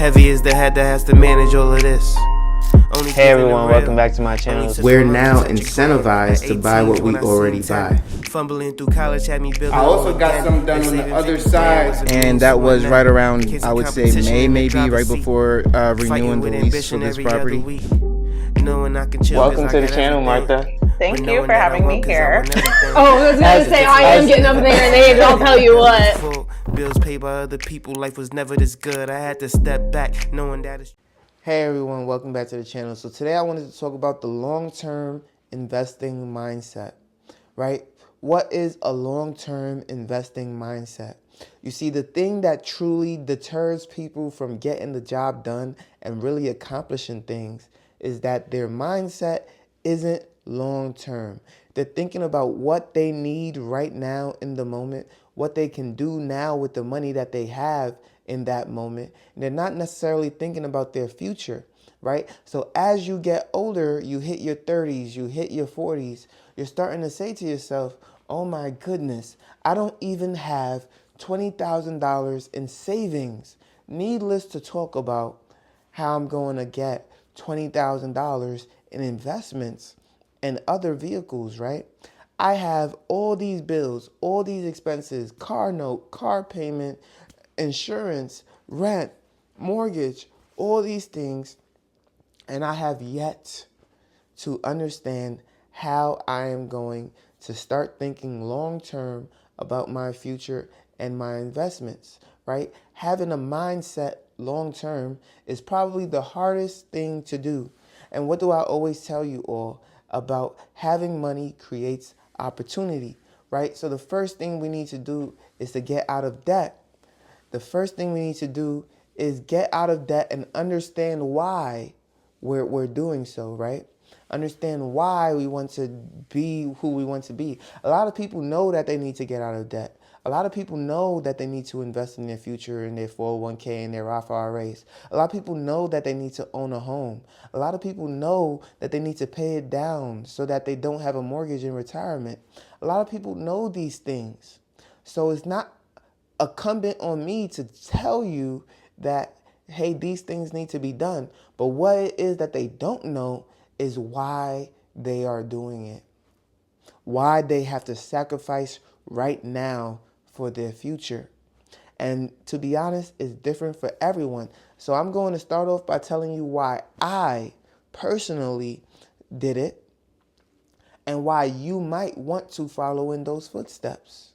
Heavy is the head that has to manage all of this. Hey everyone, welcome back to my channel. We're now incentivized to buy what we already buy. Fumbling through college had me building. I also got something done on the other side. And that was right around, I would say, May, maybe right before renewing the lease for this property. Welcome to the channel, Martha. Thank you for having me here. Oh, I was going to say, I am getting up there in age, I'll tell you what. Bills paid by other people, life was never this good. I had to step back, knowing that it's... Hey everyone, welcome back to the channel. So today I wanted to talk about the long-term investing mindset, right? What is a long-term investing mindset? You see, the thing that truly deters people from getting the job done and really accomplishing things is that their mindset isn't long-term. They're thinking about what they need right now in the moment, what they can do now with the money that they have in that moment. And they're not necessarily thinking about their future, right? So as you get older, you hit your 30s, you hit your 40s, you're starting to say to yourself, oh my goodness, I don't even have $20,000 in savings. Needless to talk about how I'm going to get $20,000 in investments and other vehicles, right? I have all these bills, all these expenses, car note, car payment, insurance, rent, mortgage, all these things, and I have yet to understand how I am going to start thinking long-term about my future and my investments, right? Having a mindset long-term is probably the hardest thing to do. And what do I always tell you all about? Having money creates opportunity, right? So the first thing we need to do is to get out of debt. The first thing we need to do is get out of debt and understand why we're doing so, right? Understand why we want to be who we want to be. A lot of people know that they need to get out of debt. A lot of people know that they need to invest in their future, in their 401k, and their Roth IRAs. A lot of people know that they need to own a home. A lot of people know that they need to pay it down so that they don't have a mortgage in retirement. A lot of people know these things. So it's not incumbent on me to tell you that, hey, these things need to be done. But what it is that they don't know is why they are doing it. Why they have to sacrifice right now for their future. And to be honest, it's different for everyone. So I'm going to start off by telling you why I personally did it and why you might want to follow in those footsteps.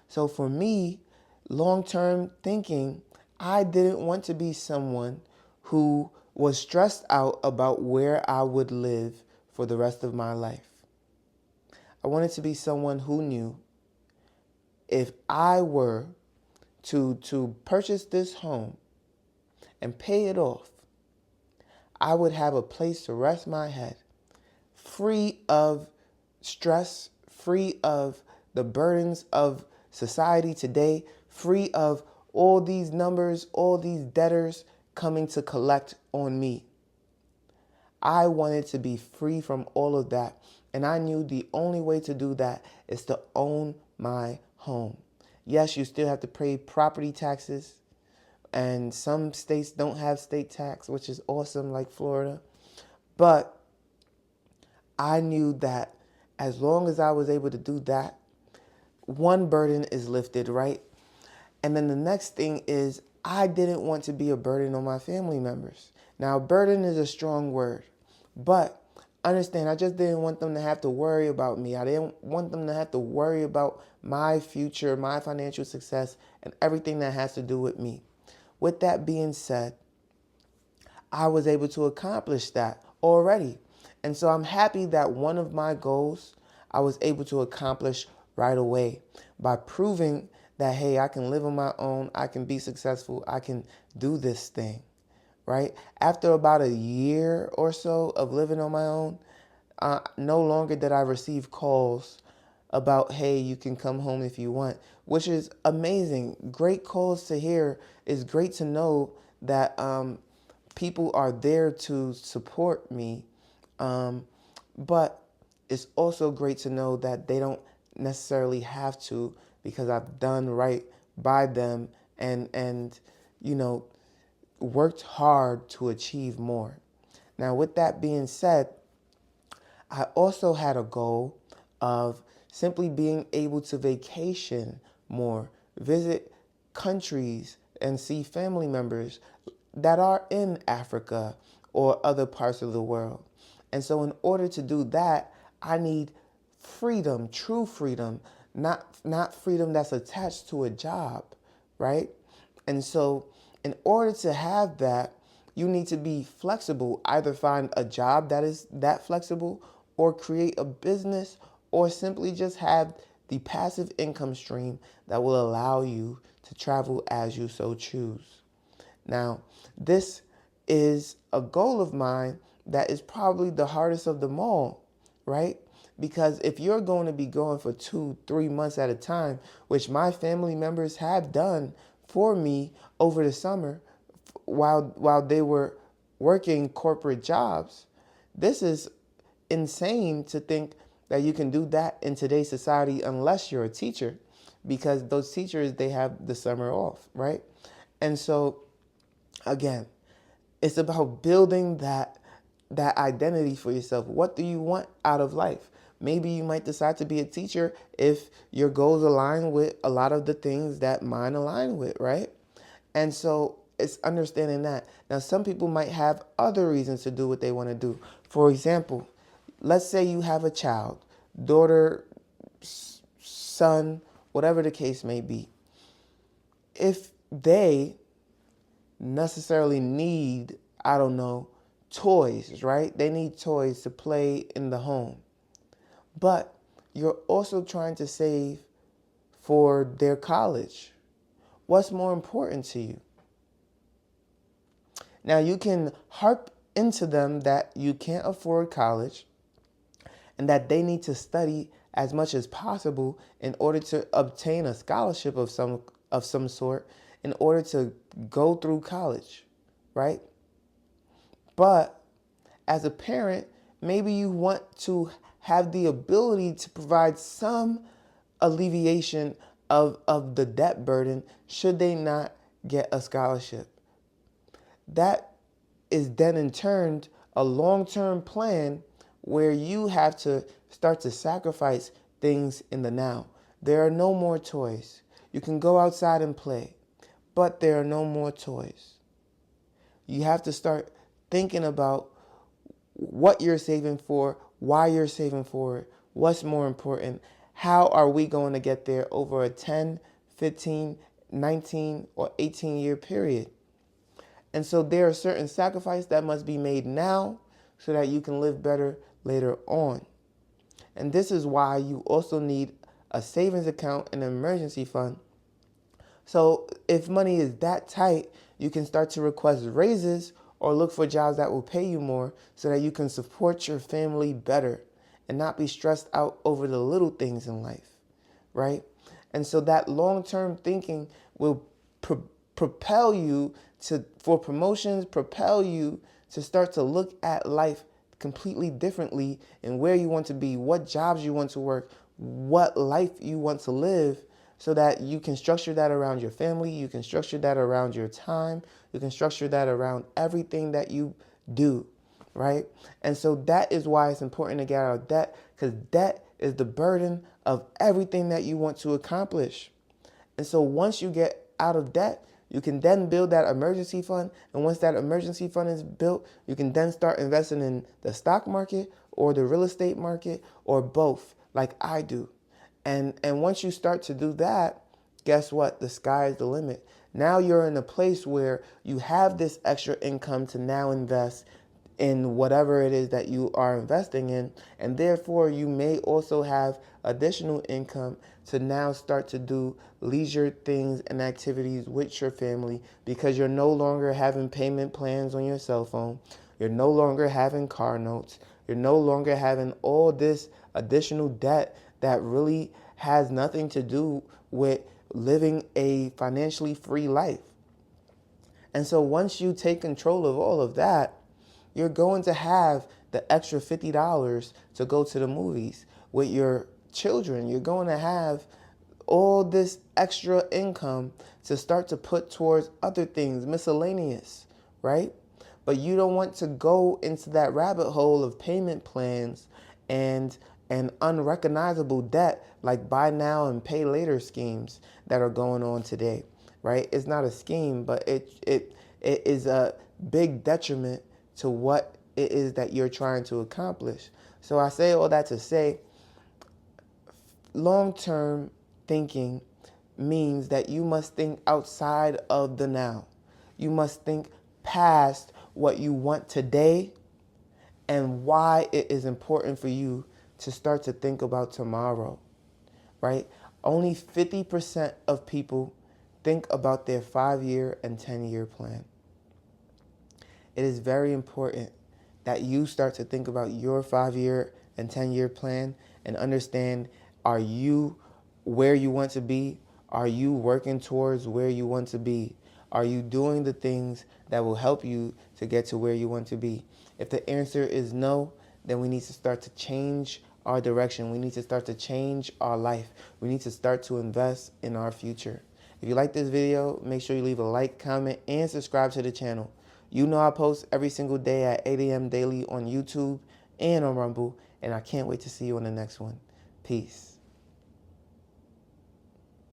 So for me, long-term thinking, I didn't want to be someone who was stressed out about where I would live for the rest of my life. I wanted to be someone who knew if I were to purchase this home and pay it off, I would have a place to rest my head, free of stress, free of the burdens of society today, free of all these numbers, all these debtors coming to collect on me. I wanted to be free from all of that. And I knew the only way to do that is to own my home. Yes, you still have to pay property taxes. And some states don't have state tax, which is awesome, like Florida. But I knew that as long as I was able to do that, one burden is lifted, right? And then the next thing is I didn't want to be a burden on my family members. Now, burden is a strong word, but understand, I just didn't want them to have to worry about me. I didn't want them to have to worry about my future, my financial success, and everything that has to do with me. With that being said, I was able to accomplish that already. And so I'm happy that one of my goals I was able to accomplish right away by proving that, hey, I can live on my own, I can be successful, I can do this thing, right? After about a year or so of living on my own, no longer did I receive calls about, hey, you can come home if you want, which is amazing. Great calls to hear. It's great to know that people are there to support me. But it's also great to know that they don't necessarily have to, because I've done right by them and you know, worked hard to achieve more. Now, with that being said, I also had a goal of simply being able to vacation more, visit countries and see family members that are in Africa or other parts of the world. And so in order to do that, I need freedom, true freedom, not freedom that's attached to a job, right? And so in order to have that, you need to be flexible, either find a job that is that flexible or create a business or simply just have the passive income stream that will allow you to travel as you so choose. Now, this is a goal of mine that is probably the hardest of them all, right? Because if you're going to be going for 2-3 months at a time, which my family members have done for me over the summer while they were working corporate jobs, this is insane to think that you can do that in today's society unless you're a teacher, because those teachers, they have the summer off, right? And so again, it's about building that identity for yourself. What do you want out of life? Maybe you might decide to be a teacher if your goals align with a lot of the things that mine align with, right? And so it's understanding that. Now, some people might have other reasons to do what they want to do. For example, let's say you have a child, daughter, son, whatever the case may be. If they necessarily need, I don't know, toys, right? They need toys to play in the home. But you're also trying to save for their college. What's more important to you? Now, you can harp into them that you can't afford college and that they need to study as much as possible in order to obtain a scholarship of some sort in order to go through college, right? But as a parent, maybe you want to have the ability to provide some alleviation of the debt burden should they not get a scholarship. That is then in turn a long-term plan where you have to start to sacrifice things in the now. There are no more toys. You can go outside and play, but there are no more toys. You have to start thinking about what you're saving for, why you're saving for it, what's more important, how are we going to get there over a 10, 15, 19, or 18-year period. And so there are certain sacrifices that must be made now so that you can live better later on. And this is why you also need a savings account and an emergency fund. So if money is that tight, you can start to request raises or look for jobs that will pay you more so that you can support your family better and not be stressed out over the little things in life, right? And so that long-term thinking will propel you for promotions, propel you to start to look at life completely differently and where you want to be, what jobs you want to work, what life you want to live, so that you can structure that around your family, you can structure that around your time, you can structure that around everything that you do, right? And so that is why it's important to get out of debt, because debt is the burden of everything that you want to accomplish. And so once you get out of debt, you can then build that emergency fund. And once that emergency fund is built, you can then start investing in the stock market or the real estate market or both, like I do. And once you start to do that, guess what? The sky is the limit. Now you're in a place where you have this extra income to now invest in whatever it is that you are investing in. And therefore, you may also have additional income to now start to do leisure things and activities with your family, because you're no longer having payment plans on your cell phone. You're no longer having car notes. You're no longer having all this additional debt that really has nothing to do with living a financially free life. And so once you take control of all of that, you're going to have the extra $50 to go to the movies with your children. You're going to have all this extra income to start to put towards other things, miscellaneous, right? But you don't want to go into that rabbit hole of payment plans and unrecognizable debt like buy now and pay later schemes that are going on today, right? It's not a scheme, but it is a big detriment to what it is that you're trying to accomplish. So I say all that to say, long-term thinking means that you must think outside of the now. You must think past what you want today and why it is important for you to start to think about tomorrow, right? Only 50% of people think about their 5-year and 10-year plan. It is very important that you start to think about your 5-year and 10-year plan and understand, are you where you want to be? Are you working towards where you want to be? Are you doing the things that will help you to get to where you want to be? If the answer is no, then we need to start to change our direction. We need to start to change our life. We need to start to invest in our future. If you like this video, make sure you leave a like, comment, and subscribe to the channel. You know I post every single day at 8 a.m. daily on YouTube and on Rumble, and I can't wait to see you on the next one. Peace.